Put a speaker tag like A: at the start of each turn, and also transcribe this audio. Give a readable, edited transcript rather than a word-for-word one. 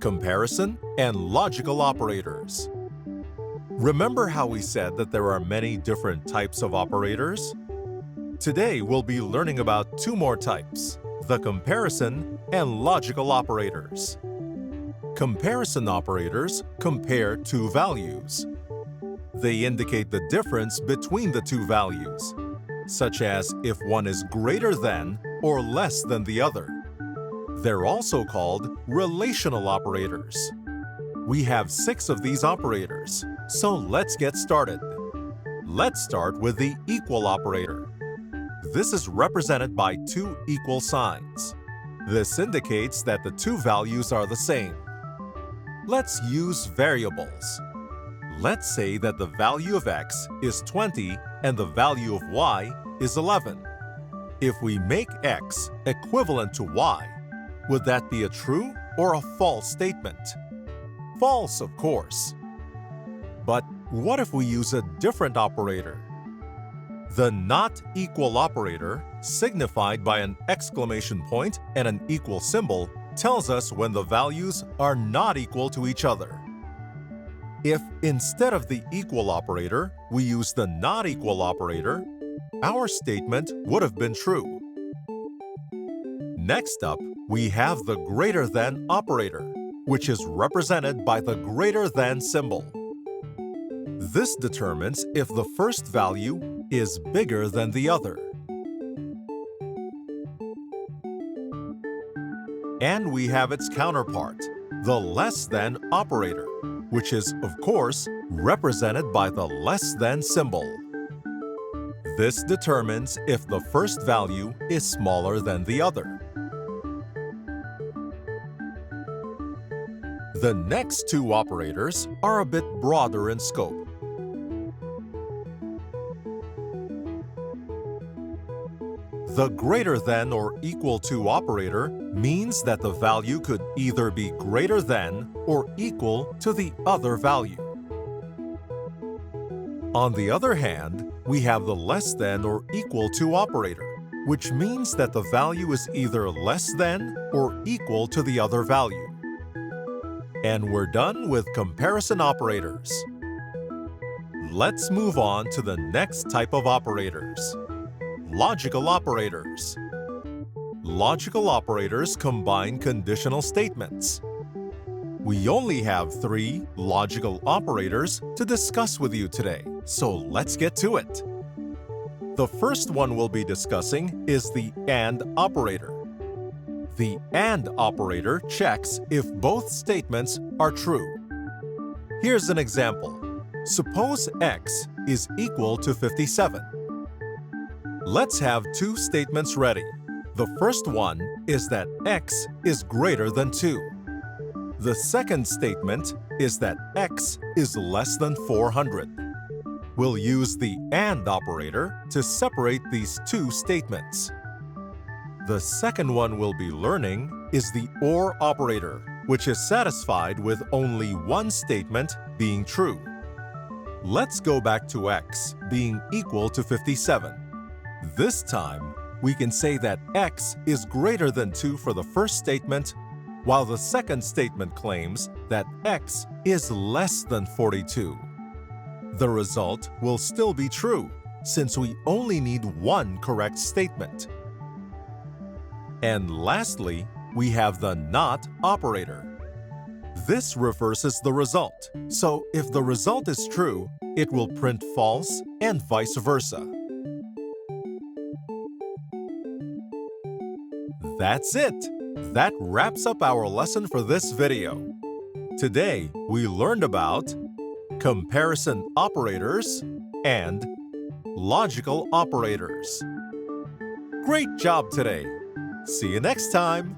A: Comparison and logical operators. Remember how we said that there are many different types of operators? Today we'll be learning about two more types, the comparison and logical operators. Comparison operators compare two values. They indicate the difference between the two values, such as if one is greater than or less than the other. They're also called relational operators. We have 6 of these operators, so let's get started. Let's start with the equal operator. This is represented by 2 equal signs. This indicates that the two values are the same. Let's use variables. Let's say that the value of x is 20 and the value of y is 11. If we make x equivalent to y, would that be a true or a false statement? False, of course. But what if we use a different operator? The not equal operator, signified by an exclamation point and an equal symbol, tells us when the values are not equal to each other. If instead of the equal operator, we use the not equal operator, our statement would have been true. Next up, we have the greater than operator, which is represented by the greater than symbol. This determines if the first value is bigger than the other. And we have its counterpart, the less than operator, which is, of course, represented by the less than symbol. This determines if the first value is smaller than the other. The next two operators are a bit broader in scope. The greater than or equal to operator means that the value could either be greater than or equal to the other value. On the other hand, we have the less than or equal to operator, which means that the value is either less than or equal to the other value. And we're done with comparison operators. Let's move on to the next type of operators. Logical operators. Logical operators combine conditional statements. We only have 3 logical operators to discuss with you today, so let's get to it. The first one we'll be discussing is the AND operator. The AND operator checks if both statements are true. Here's an example. Suppose x is equal to 57. Let's have 2 statements ready. The first one is that x is greater than 2. The second statement is that x is less than 400. We'll use the AND operator to separate these 2 statements. The second one we'll be learning is the OR operator, which is satisfied with only one statement being true. Let's go back to x being equal to 57. This time, we can say that x is greater than 2 for the first statement, while the second statement claims that x is less than 42. The result will still be true, since we only need one correct statement. And lastly, we have the NOT operator. This reverses the result, so if the result is true, it will print false and vice versa. That's it! That wraps up our lesson for this video. Today, we learned about comparison operators and logical operators. Great job today! See you next time!